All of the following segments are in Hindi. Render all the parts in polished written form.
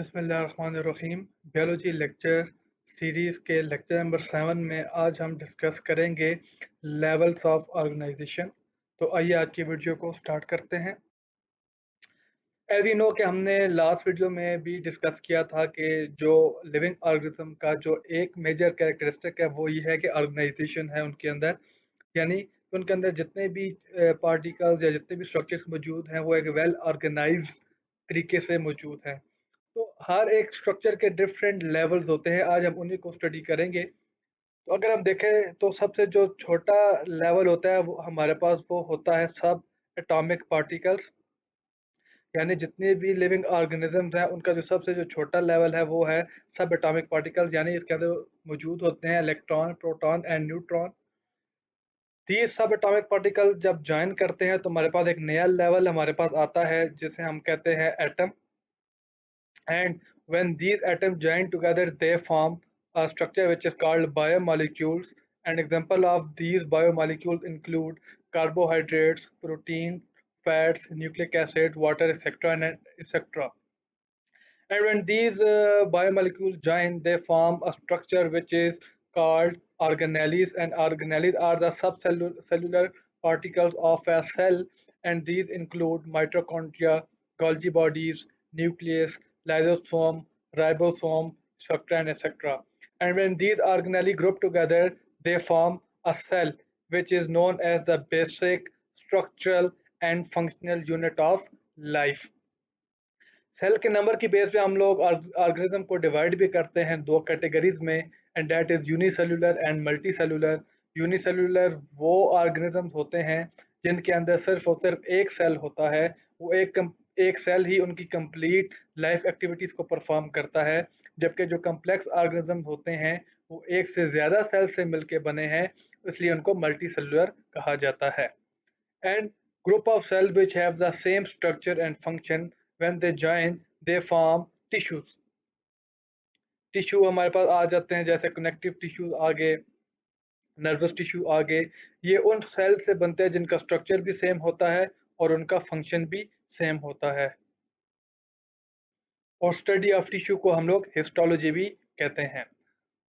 बिस्मिल्लाहिर्रहमानिर्रहीम। बायोलॉजी लेक्चर सीरीज़ के लेक्चर नंबर 7 में आज हम डिस्कस करेंगे लेवल्स ऑफ ऑर्गेनाइजेशन। तो आइए आज की वीडियो को स्टार्ट करते हैं। एज यू नो कि हमने लास्ट वीडियो में भी डिस्कस किया था कि जो लिविंग ऑर्गेनिज्म का जो एक मेजर कैरेक्टरिस्टिक है वो ये है कि ऑर्गेनाइजेशन है उनके अंदर, यानी उनके अंदर जितने भी पार्टिकल्स या जितने भी स्ट्रक्चर्स मौजूद हैं वो एक वेल ऑर्गेनाइज्ड तरीके से मौजूद हैं। तो हर एक स्ट्रक्चर के डिफरेंट लेवल्स होते हैं, आज हम उन्हीं को स्टडी करेंगे। तो अगर हम देखें तो सबसे जो छोटा लेवल होता है वो हमारे पास वो होता है सब एटॉमिक पार्टिकल्स, यानी जितने भी लिविंग ऑर्गेनिजम्स हैं उनका जो सबसे जो छोटा लेवल है वो है सब एटॉमिक पार्टिकल्स, यानी इसके अंदर मौजूद होते हैं इलेक्ट्रॉन, प्रोटॉन एंड न्यूट्रॉन। ये सब एटॉमिक पार्टिकल जब ज्वाइन करते हैं तो हमारे पास एक नया लेवल हमारे पास आता है जिसे हम कहते हैं atom. And when these atoms join together, they form a structure which is called biomolecules. An example of these biomolecules include carbohydrates, protein, fats, nucleic acids, water, etc. and etc. And when these biomolecules join, they form a structure which is called organelles. And organelles are the subcellular particles of a cell, and these include mitochondria, Golgi bodies, nucleus, lysosome, ribosome, structure, and etc. And when these organelles group together, they form a cell, which is known as the basic structural and functional unit of life. Cell के नंबर की बेस पे हम लोग ऑर्गेनिज्म को डिवाइड भी करते हैं दो कैटेगरीज में, and that is unicellular and multi cellular. Unicellular वो ऑर्गेनिजम्स होते हैं जिनके अंदर सिर्फ और सिर्फ एक सेल होता है, वो एक सेल ही उनकी कंप्लीट लाइफ एक्टिविटीज़ को परफॉर्म करता है। जबकि जो कम्प्लेक्स ऑर्गेनिजम्स होते हैं वो एक से ज़्यादा सेल से मिलके बने हैं, इसलिए उनको मल्टी सेलुलर कहा जाता है। And group of cells which have the same structure and function, when they join they form tissues. Tissue हमारे पास आ जाते हैं जैसे कनेक्टिव टिश्यूज आगे, नर्वस टिश्यू आगे। ये उन सेल से बनते हैं जिनका स्ट्रक्चर भी सेम होता है और उनका फंक्शन भी सेम होता है। और स्टडी ऑफ टिश्यू को हम लोग हिस्टोलॉजी भी कहते हैं।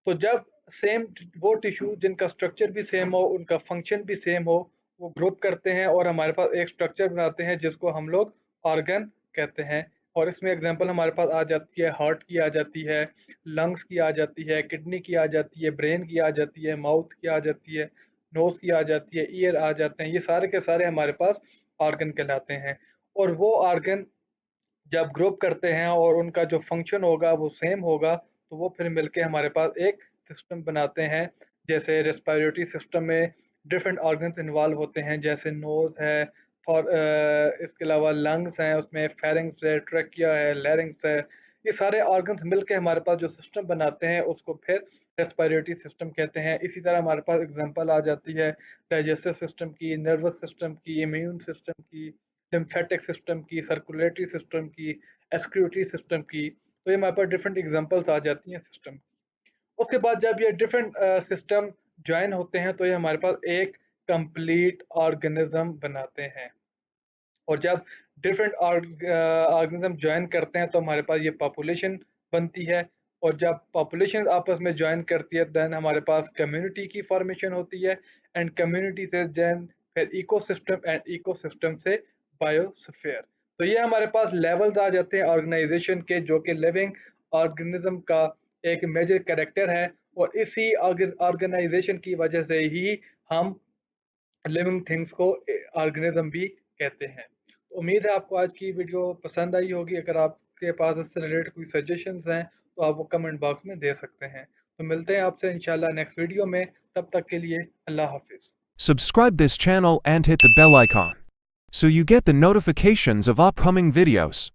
तो जब सेम वो टिश्यू जिनका स्ट्रक्चर भी सेम हो, उनका फंक्शन भी सेम हो, वो ग्रुप करते हैं और हमारे पास एक स्ट्रक्चर बनाते हैं जिसको हम लोग ऑर्गन कहते हैं। और इसमें एग्जांपल हमारे पास आ जाती है हार्ट की, आ जाती है लंग्स की, आ जाती है किडनी की, आ जाती है ब्रेन की, आ जाती है माउथ की, आ जाती है नोज की, आ जाती है ईयर आ जाते हैं। ये सारे के सारे हमारे पास ऑर्गन कहलाते हैं। और वो ऑर्गन जब ग्रुप करते हैं और उनका जो फंक्शन होगा वो सेम होगा, तो वो फिर मिलके हमारे पास एक सिस्टम बनाते हैं। जैसे रेस्पिरेटरी सिस्टम में डिफरेंट ऑर्गन्स इन्वॉल्व होते हैं, जैसे नोज है और इसके अलावा लंग्स हैं, उसमें फेरिंग्स है, ट्रैकिया है, लैरिंग्स है। ये सारे ऑर्गन्स मिलके हमारे पास जो सिस्टम बनाते हैं उसको फिर रेस्पिरेटरी सिस्टम कहते हैं। इसी तरह हमारे पास एग्जांपल आ जाती है डाइजेस्टिव सिस्टम की, नर्वस सिस्टम की, इम्यून सिस्टम की, लिम्फेटिक सिस्टम की, सर्कुलेटरी सिस्टम की, एक्सक्रीटरी सिस्टम की। तो ये हमारे पास डिफरेंट एग्जांपल्स आ जाती हैं सिस्टम। उसके बाद जब ये डिफरेंट सिस्टम ज्वाइन होते हैं तो ये हमारे पास एक कंप्लीट ऑर्गेनिज्म बनाते हैं। और जब डिफरेंट ऑर्गेनिज्म ज्वाइन करते हैं तो हमारे पास ये पॉपुलेशन बनती है। और जब पॉपुलेशन आपस में ज्वाइन करती है देन हमारे पास कम्युनिटी की फॉर्मेशन होती है, एंड कम्युनिटी से देन फिर इकोसिस्टम, एंड इकोसिस्टम से बायोस्फीयर। तो ये हमारे पास लेवल्स आ जाते हैं ऑर्गेनाइजेशन के, जो कि लिविंग ऑर्गेनिज्म का एक मेजर कैरेक्टर है। और इसी ऑर्गेनाइजेशन की वजह से ही हम लिविंग थिंग्स को ऑर्गेनिज्म भी कहते हैं। तो उम्मीद है आपको आज की वीडियो पसंद आई होगी। अगर आपके पास इससे रिलेटेड कोई सजेशंस हैं तो आप वो कमेंट बॉक्स में दे सकते हैं। तो मिलते हैं आपसे इंशाल्लाह नेक्स्ट वीडियो में, तब तक के लिए अल्लाह हाफिज़। Subscribe this channel and hit the bell icon so you get the notifications of upcoming videos.